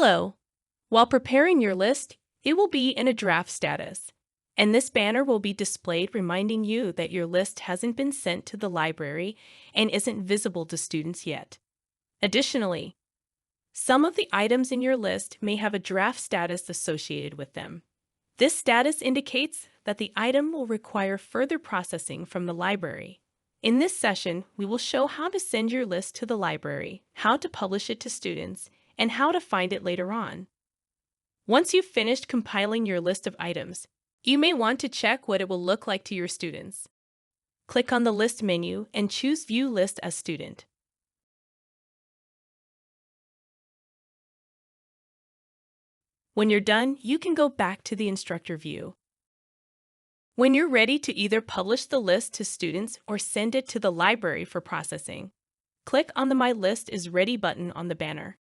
Hello. While preparing your list, it will be in a draft status, and this banner will be displayed reminding you that your list hasn't been sent to the library and isn't visible to students yet. Additionally, some of the items in your list may have a draft status associated with them. This status indicates that the item will require further processing from the library. In this session, we will show how to send your list to the library, how to publish it to students, and how to find it later on. Once you've finished compiling your list of items, you may want to check what it will look like to your students. Click on the List menu and choose View List as Student. When you're done, you can go back to the instructor view. When you're ready to either publish the list to students or send it to the library for processing, click on the My List is Ready button on the banner.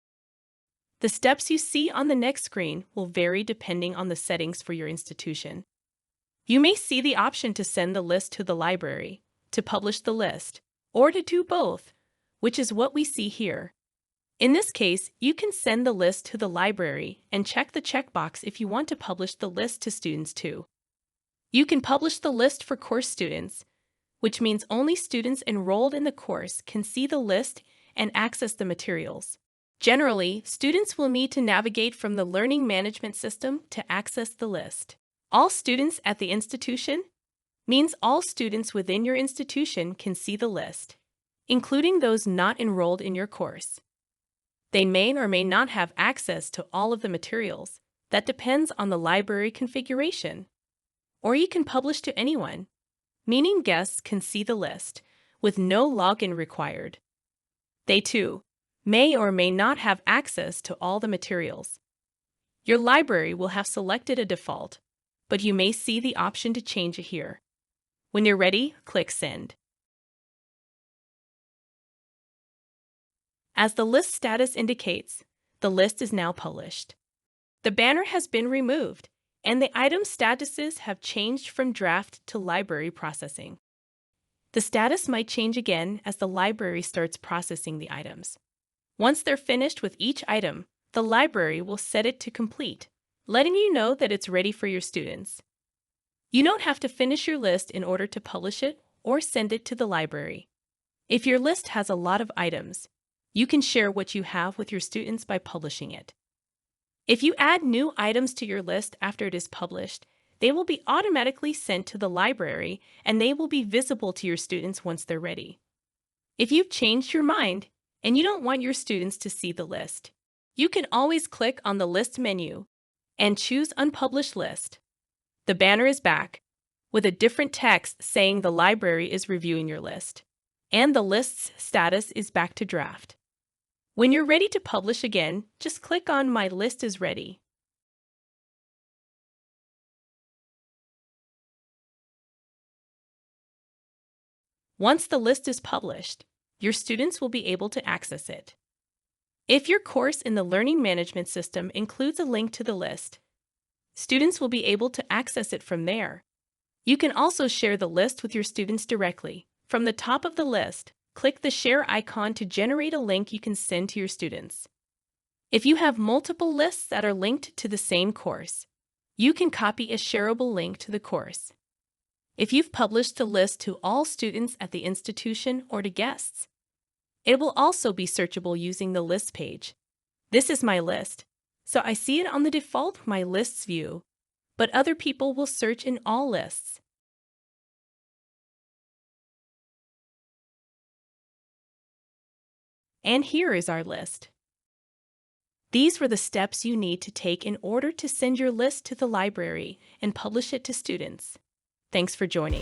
The steps you see on the next screen will vary depending on the settings for your institution. You may see the option to send the list to the library, to publish the list, or to do both, which is what we see here. In this case, you can send the list to the library and check the checkbox if you want to publish the list to students too. You can publish the list for course students, which means only students enrolled in the course can see the list and access the materials. Generally, students will need to navigate from the learning management system to access the list. All students at the institution means all students within your institution can see the list, including those not enrolled in your course. They may or may not have access to all of the materials. That depends on the library configuration. Or you can publish to anyone, meaning guests can see the list with no login required. They too may or may not have access to all the materials. Your library will have selected a default, but you may see the option to change it here. When you're ready, click Send. As the list status indicates, the list is now published. The banner has been removed, and the item statuses have changed from draft to library processing. The status might change again as the library starts processing the items. Once they're finished with each item, the library will set it to complete, letting you know that it's ready for your students. You don't have to finish your list in order to publish it or send it to the library. If your list has a lot of items, you can share what you have with your students by publishing it. If you add new items to your list after it is published, they will be automatically sent to the library and they will be visible to your students once they're ready. If you've changed your mind and you don't want your students to see the list, you can always click on the List menu and choose Unpublished List. The banner is back with a different text saying the library is reviewing your list, and the list's status is back to draft. When you're ready to publish again, just click on My List is Ready. Once the list is published, your students will be able to access it. If your course in the learning management system includes a link to the list, students will be able to access it from there. You can also share the list with your students directly. From the top of the list, click the Share icon to generate a link you can send to your students. If you have multiple lists that are linked to the same course, you can copy a shareable link to the course. If you've published the list to all students at the institution or to guests, it will also be searchable using the Lists page. This is my list, so I see it on the default My Lists view, but other people will search in all lists. And here is our list. These were the steps you need to take in order to send your list to the library and publish it to students. Thanks for joining.